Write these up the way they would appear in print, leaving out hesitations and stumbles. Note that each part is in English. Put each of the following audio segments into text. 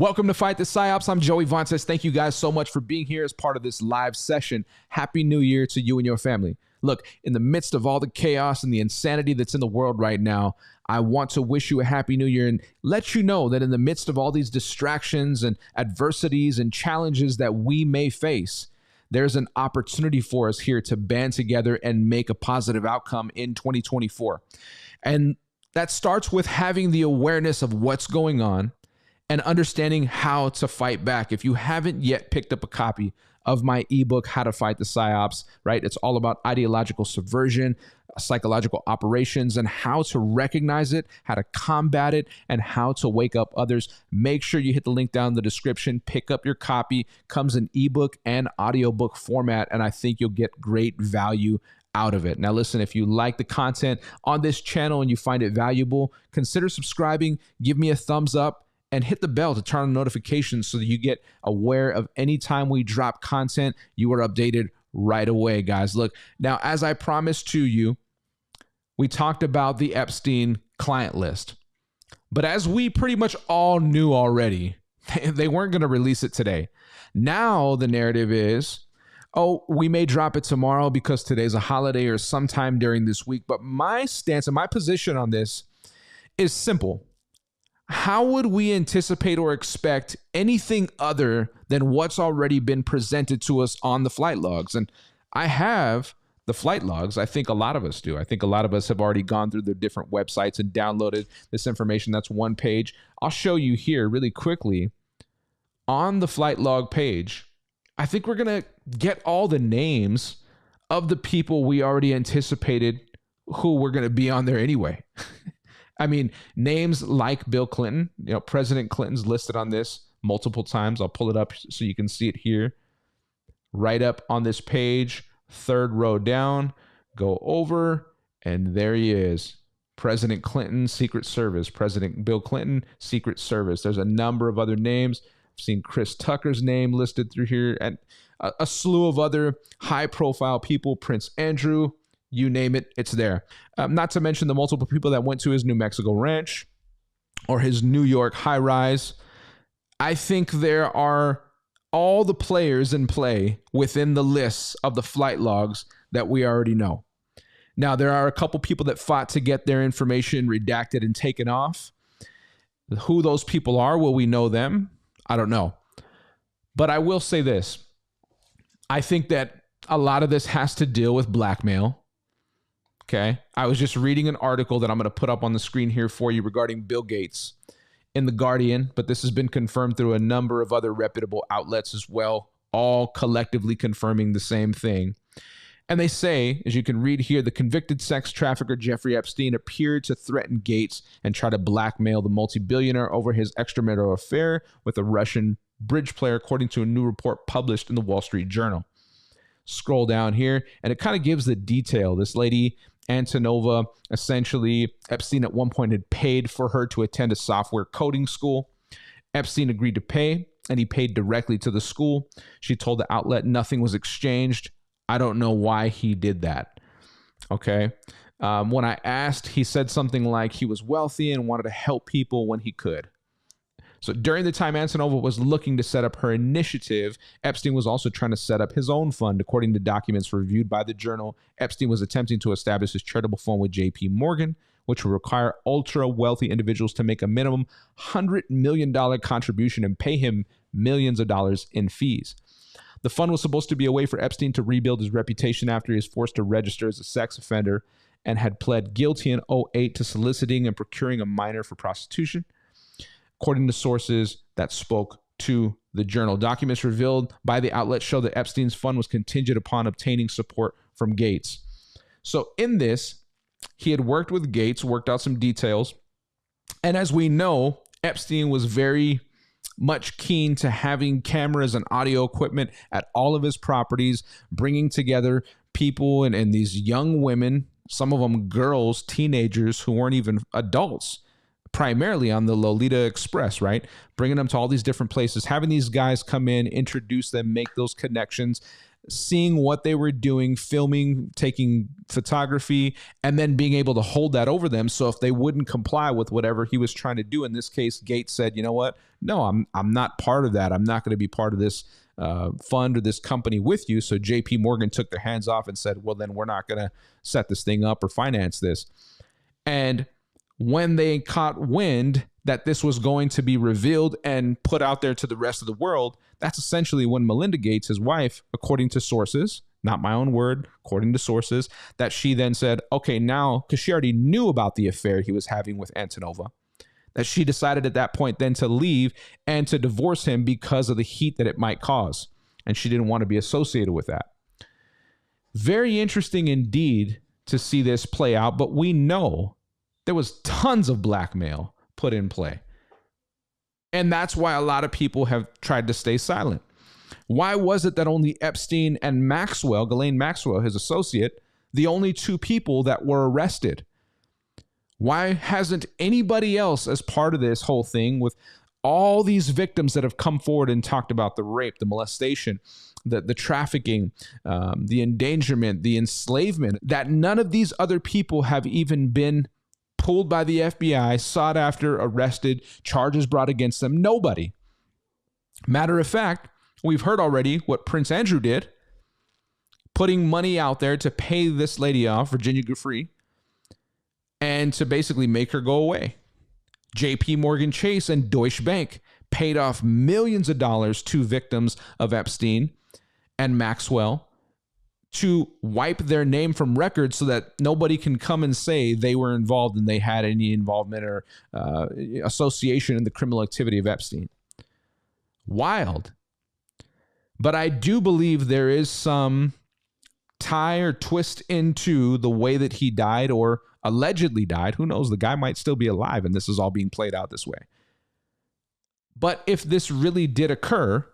Welcome to Fight the Psyops. I'm Joey Vantes. Thank you guys so much for being here as part of this live session. Happy New Year to you and your family. Look, in the midst of all the chaos and the insanity that's in the world right now, I want to wish you a happy new year and let you know that in the midst of all these distractions and adversities and challenges that we may face, there's an opportunity for us here to band together and make a positive outcome in 2024. And that starts with having the awareness of what's going on and understanding how to fight back. If you haven't yet picked up a copy of my ebook, How to Fight the Psyops, right? It's all about ideological subversion, psychological operations, and how to recognize it, how to combat it, and how to wake up others. Make sure you hit the link down in the description, pick up your copy. Comes in ebook and audiobook format, and I think you'll get great value out of it. Now listen, if you like the content on this channel and you find it valuable, consider subscribing, give me a thumbs up, and hit the bell to turn on notifications so that you get aware of any time we drop content. You are updated right away, guys. Look, now, as I promised to you, we talked about the Epstein client list. But as we pretty much all knew already, they weren't going to release it today. Now the narrative is, oh, we may drop it tomorrow because today's a holiday or sometime during this week. But my stance and my position on this is simple. How would we anticipate or expect anything other than what's already been presented to us on the flight logs? And I have the flight logs. I think a lot of us do. I think a lot of us have already gone through the different websites and downloaded this information. That's one page. I'll show you here really quickly on the flight log page. I think we're going to get all the names of the people we already anticipated who were going to be on there anyway. I mean, names like Bill Clinton, President Clinton's listed on this multiple times. I'll pull it up so you can see it here. Right up on this page, third row down, go over, and there he is. President Clinton, Secret Service. President Bill Clinton, Secret Service. There's a number of other names. I've seen Chris Tucker's name listed through here, and a slew of other high-profile people, Prince Andrew. You name it, it's there. Not to mention the multiple people that went to his New Mexico ranch or his New York high-rise. I think there are all the players in play within the lists of the flight logs that we already know. Now, there are a couple people that fought to get their information redacted and taken off. Who those people are, will we know them? I don't know. But I will say this. I think that a lot of this has to deal with blackmail. Okay. I was just reading an article that I'm going to put up on the screen here for you regarding Bill Gates in The Guardian, but this has been confirmed through a number of other reputable outlets as well, all collectively confirming the same thing. And they say, as you can read here, the convicted sex trafficker Jeffrey Epstein appeared to threaten Gates and try to blackmail the multi-billionaire over his extramarital affair with a Russian bridge player, according to a new report published in the Wall Street Journal. Scroll down here, and it kind of gives the detail. This lady, Antonova, essentially, Epstein at one point had paid for her to attend a software coding school. Epstein agreed to pay, and he paid directly to the school. She told the outlet nothing was exchanged. I don't know why he did that. Okay. When I asked, he said something like he was wealthy and wanted to help people when he could. So during the time Antonova was looking to set up her initiative, Epstein was also trying to set up his own fund. According to documents reviewed by the Journal, Epstein was attempting to establish his charitable fund with J.P. Morgan, which would require ultra-wealthy individuals to make a minimum $100 million contribution and pay him millions of dollars in fees. The fund was supposed to be a way for Epstein to rebuild his reputation after he was forced to register as a sex offender and had pled guilty in 2008 to soliciting and procuring a minor for prostitution, according to sources that spoke to the Journal. Documents revealed by the outlet show that Epstein's fund was contingent upon obtaining support from Gates. So in this, he had worked with Gates, worked out some details. And as we know, Epstein was very much keen to having cameras and audio equipment at all of his properties, bringing together people and these young women, some of them girls, teenagers who weren't even adults, primarily on the Lolita Express, right? Bringing them to all these different places, having these guys come in, introduce them, make those connections. seeing what they were doing, filming, taking photography, and then being able to hold that over them. So if they wouldn't comply with whatever he was trying to do, in this case, Gates said, you know what? No, I'm not part of that. I'm not going to be part of this fund or this company with you. So JP Morgan took their hands off and said, well, then we're not going to set this thing up or finance this. And when they caught wind that this was going to be revealed and put out there to the rest of the world, that's essentially when Melinda Gates, his wife, according to sources, not my own word, according to sources, that she then said, okay, now, because she already knew about the affair he was having with Antonova, that she decided at that point then to leave and to divorce him because of the heat that it might cause. And she didn't want to be associated with that. Very interesting indeed to see this play out, but we know there was tons of blackmail put in play. And that's why a lot of people have tried to stay silent. Why was it that only Epstein and Maxwell, Ghislaine Maxwell, his associate, the only two people that were arrested? Why hasn't anybody else, as part of this whole thing, with all these victims that have come forward and talked about the rape, the molestation, the trafficking, the endangerment, the enslavement, that none of these other people have even been pulled by the FBI, sought after, arrested, charges brought against them? Nobody. Matter of fact, we've heard already what Prince Andrew did, putting money out there to pay this lady off, Virginia Giuffre, and to basically make her go away. JP Morgan Chase and Deutsche Bank paid off millions of dollars to victims of Epstein and Maxwell to wipe their name from records so that nobody can come and say they were involved and they had any involvement or association in the criminal activity of Epstein. Wild. But I do believe there is some tie or twist into the way that he died or allegedly died. Who knows? The guy might still be alive and this is all being played out this way. But if this really did occur,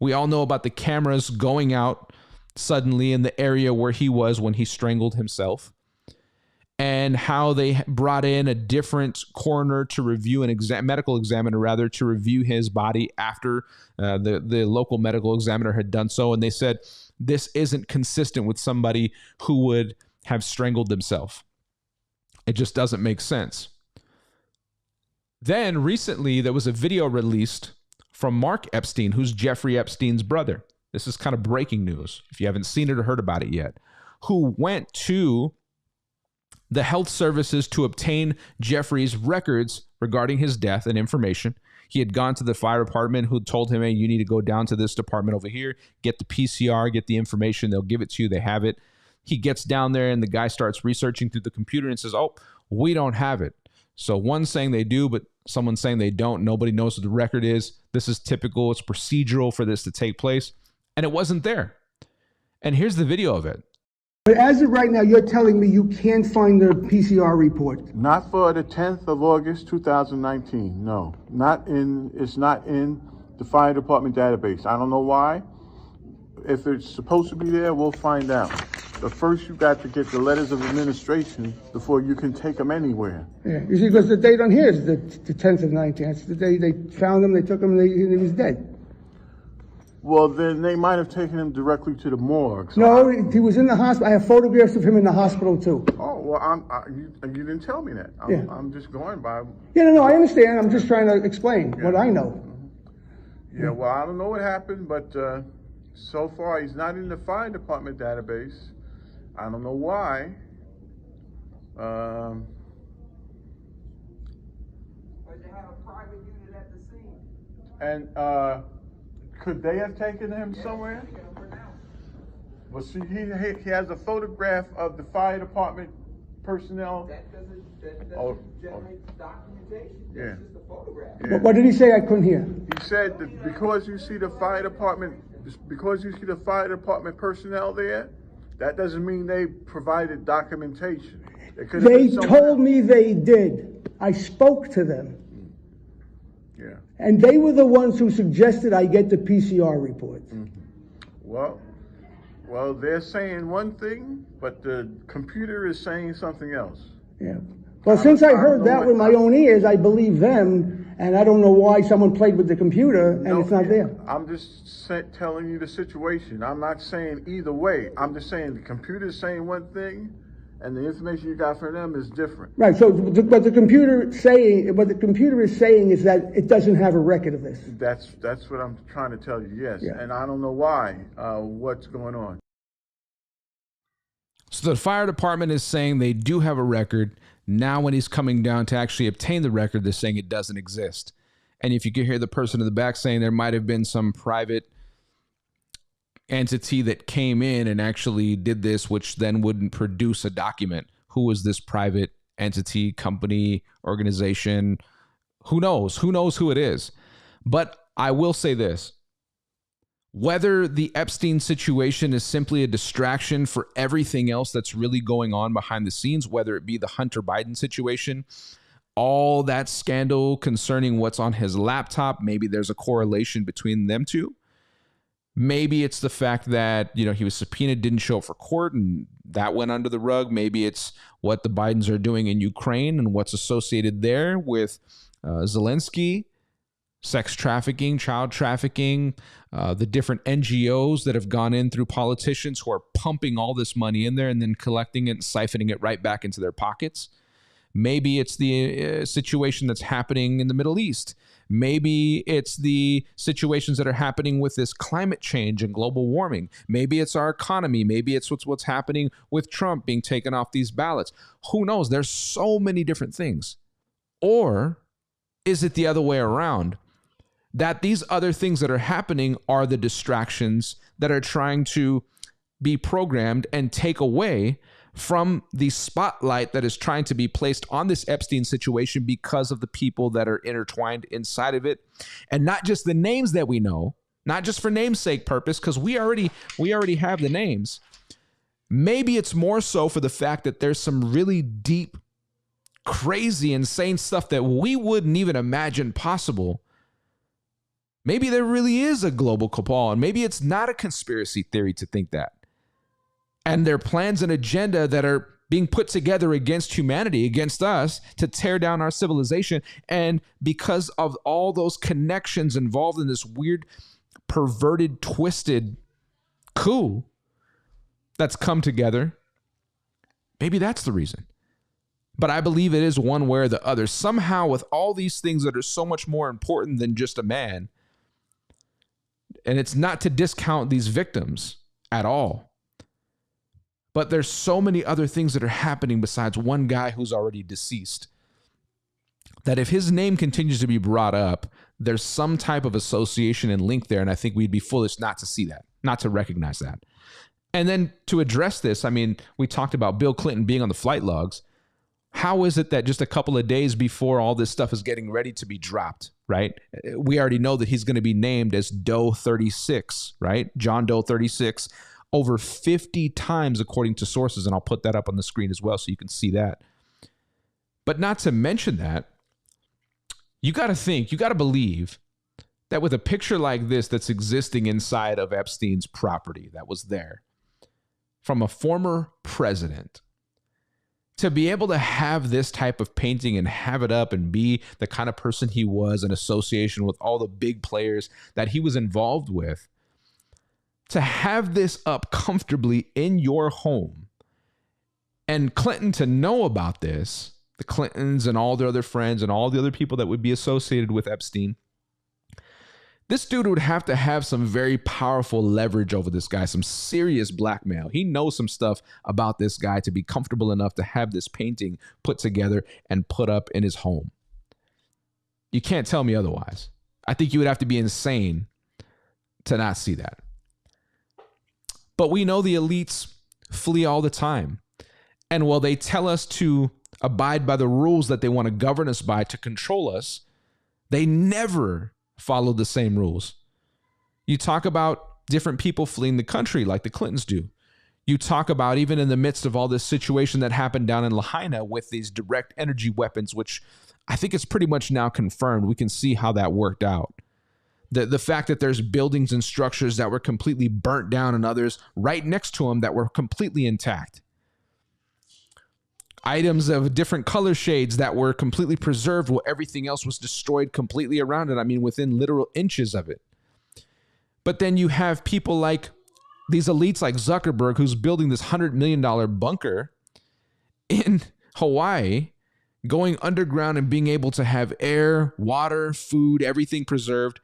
we all know about the cameras going out suddenly in the area where he was when he strangled himself, and how they brought in a different coroner to review, medical examiner rather, to review his body after the local medical examiner had done so. And they said, this isn't consistent with somebody who would have strangled themselves. It just doesn't make sense. Then recently there was a video released from Mark Epstein, who's Jeffrey Epstein's brother. This is kind of breaking news if you haven't seen it or heard about it yet, who went to the health services to obtain Jeffrey's records regarding his death and information. He had gone to the fire department, who told him, hey, you need to go down to this department over here, get the PCR, get the information. They'll give it to you. They have it. He gets down there and the guy starts researching through the computer and says, oh, we don't have it. So one's saying they do, but someone's saying they don't. Nobody knows what the record is. This is typical. It's procedural for this to take place. And it wasn't there. And here's the video of it. But as of right now, you're telling me you can't find the PCR report? Not for the 10th of August, 2019. No, it's not in the fire department database. I don't know why. If it's supposed to be there, we'll find out. But first, you got to get the letters of administration before you can take them anywhere. Yeah, you see, because the date on here is the 10th of 19. That's the day they found him, they took him, and he was dead. Well, then they might have taken him directly to the morgue. So no, he was in the hospital. I have photographs of him in the hospital, too. Oh, well, you didn't tell me that. I'm just going by. Yeah, no, I understand. I'm just trying to explain what I know. Yeah, well, I don't know what happened, but so far he's not in the fire department database. I don't know why. But they had a private unit at the scene. And could they have taken him somewhere? Well, see, he has a photograph of the fire department personnel. That doesn't generate documentation. That's just a photograph. Yeah. What did he say? I couldn't hear. He said that because you see the fire department personnel there, that doesn't mean they provided documentation. They told me they did. I spoke to them. Yeah. And they were the ones who suggested I get the PCR report. Mm-hmm. Well, they're saying one thing, but the computer is saying something else. Yeah. Well, since I heard that with my own ears, I believe them, and I don't know why someone played with the computer and it's not there. I'm just telling you the situation. I'm not saying either way. I'm just saying the computer's saying one thing, and the information you got from them is different. Right. So, what the computer is saying is that it doesn't have a record of this. That's what I'm trying to tell you. Yes, Yeah. and I don't know why. What's going on? So the fire department is saying they do have a record. Now when he's coming down to actually obtain the record, they're saying it doesn't exist. And if you could hear the person in the back saying there might have been some private entity that came in and actually did this, which then wouldn't produce a document. Who was this private entity, company, organization? Who knows? Who knows who it is? But I will say this. Whether the Epstein situation is simply a distraction for everything else that's really going on behind the scenes, whether it be the Hunter Biden situation, all that scandal concerning what's on his laptop, maybe there's a correlation between them two. Maybe it's the fact that, he was subpoenaed, didn't show up for court, and that went under the rug. Maybe it's what the Bidens are doing in Ukraine and what's associated there with Zelensky. Sex trafficking, child trafficking, the different NGOs that have gone in through politicians who are pumping all this money in there and then collecting it and siphoning it right back into their pockets. Maybe it's the situation that's happening in the Middle East. Maybe it's the situations that are happening with this climate change and global warming. Maybe it's our economy. Maybe it's what's happening with Trump being taken off these ballots. Who knows? There's so many different things. Or is it the other way around? That these other things that are happening are the distractions that are trying to be programmed and take away from the spotlight that is trying to be placed on this Epstein situation because of the people that are intertwined inside of it. And not just the names that we know, not just for namesake purpose, because we already have the names. Maybe it's more so for the fact that there's some really deep, crazy, insane stuff that we wouldn't even imagine possible. Maybe there really is a global cabal, and maybe it's not a conspiracy theory to think that. And there are plans and agenda that are being put together against humanity, against us, to tear down our civilization. And because of all those connections involved in this weird, perverted, twisted coup that's come together, maybe that's the reason. But I believe it is one way or the other. Somehow, with all these things that are so much more important than just a man, and it's not to discount these victims at all, but there's so many other things that are happening besides one guy who's already deceased, that if his name continues to be brought up, there's some type of association and link there, and I think we'd be foolish not to see that, not to recognize that. And then to address this, we talked about Bill Clinton being on the flight logs. How is it that just a couple of days before all this stuff is getting ready to be dropped, right? We already know that he's going to be named as Doe 36, right? John Doe 36, over 50 times according to sources. And I'll put that up on the screen as well so you can see that. But not to mention that, you got to believe that with a picture like this that's existing inside of Epstein's property that was there from a former president, to be able to have this type of painting and have it up and be the kind of person he was in association with all the big players that he was involved with, to have this up comfortably in your home and Clinton to know about this, the Clintons and all their other friends and all the other people that would be associated with Epstein, this dude would have to have some very powerful leverage over this guy, some serious blackmail. He knows some stuff about this guy to be comfortable enough to have this painting put together and put up in his home. You can't tell me otherwise. I think you would have to be insane to not see that. But we know the elites flee all the time. And while they tell us to abide by the rules that they want to govern us by to control us, they never follow the same rules. You talk about different people fleeing the country like the Clintons do. You talk about even in the midst of all this situation that happened down in Lahaina with these direct energy weapons, which I think it's pretty much now confirmed. We can see how that worked out. The fact that there's buildings and structures that were completely burnt down and others right next to them that were completely intact. items of different color shades that were completely preserved while everything else was destroyed completely around it. I mean, within literal inches of it. But then you have people like these elites like Zuckerberg, who's building this $100 million bunker in Hawaii, going underground and being able to have air, water, food, everything preserved.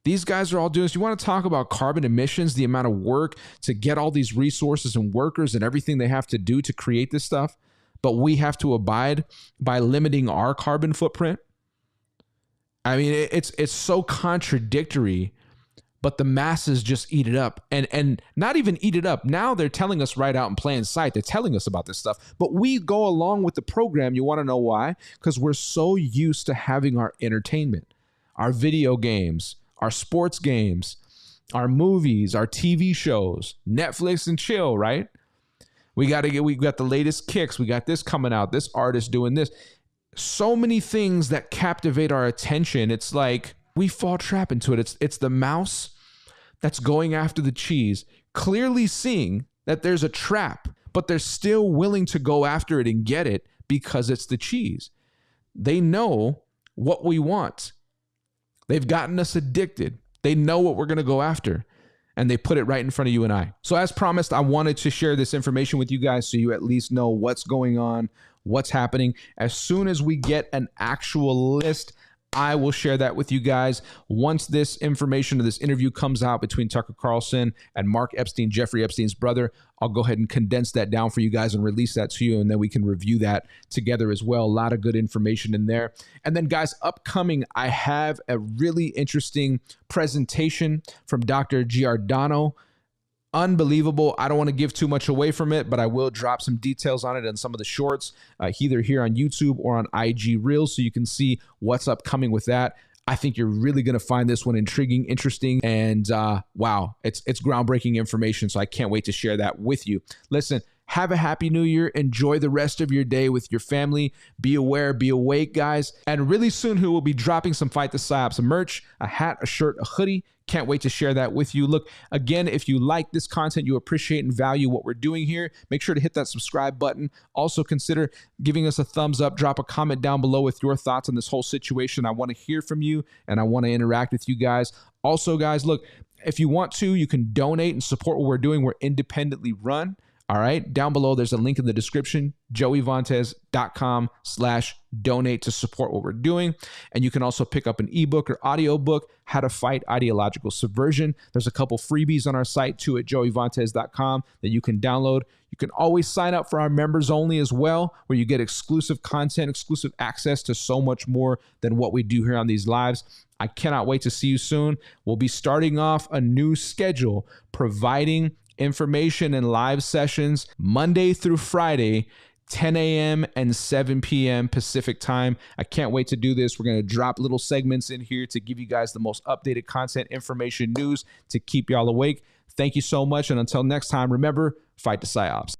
These guys are all doing this. You want to talk about carbon emissions, the amount of work to get all these resources and workers and everything they have to do to create this stuff, but we have to abide by limiting our carbon footprint. I mean, it's so contradictory, but the masses just eat it up, and not even eat it up. Now they're telling us right out in plain sight. They're telling us about this stuff, but we go along with the program. You want to know why? Because we're so used to having our entertainment, our video games, our sports games, our movies, our TV shows, Netflix and chill, right? We got the latest kicks. We got this coming out, this artist doing this. So many things that captivate our attention. It's like we fall trap into it. It's the mouse that's going after the cheese, clearly seeing that there's a trap, but they're still willing to go after it and get it because it's the cheese. They know what we want. They've gotten us addicted. They know what we're going to go after, and they put it right in front of you and I. So as promised, I wanted to share this information with you guys so you at least know what's going on, what's happening. As soon as we get an actual list, I will share that with you guys. Once this information of this interview comes out between Tucker Carlson and Mark Epstein, Jeffrey Epstein's brother, I'll go ahead and condense that down for you guys and release that to you, and then we can review that together as well. A lot of good information in there. And then, guys, upcoming, I have a really interesting presentation from Dr. Giordano. Unbelievable. I don't want to give too much away from it, but I will drop some details on it in some of the shorts, either here on YouTube or on IG Reels, so you can see what's upcoming with that. I think you're really going to find this one intriguing, interesting, and wow, it's groundbreaking information, so I can't wait to share that with you. Listen, have a happy new year. Enjoy the rest of your day with your family. Be aware, be awake, guys. And really soon, we'll be dropping some Fight the Psyops merch, a hat, a shirt, a hoodie. Can't wait to share that with you. Look, again, if you like this content, you appreciate and value what we're doing here, make sure to hit that subscribe button. Also consider giving us a thumbs up. Drop a comment down below with your thoughts on this whole situation. I want to hear from you, and I want to interact with you guys. Also, guys, look, if you want to, you can donate and support what we're doing. We're independently run. All right. Down below, there's a link in the description, joeyvantes.com/donate to support what we're doing. And you can also pick up an ebook or audio book, How to Fight Ideological Subversion. There's a couple freebies on our site too at joeyvantes.com that you can download. You can always sign up for our members only as well, where you get exclusive content, exclusive access to so much more than what we do here on these lives. I cannot wait to see you soon. We'll be starting off a new schedule, providing information and live sessions Monday through Friday, 10 a.m. and 7 p.m. Pacific time. I can't wait to do this. We're going to drop little segments in here to give you guys the most updated content, information, news to keep y'all awake. Thank you so much. And until next time, remember, fight the Psyops.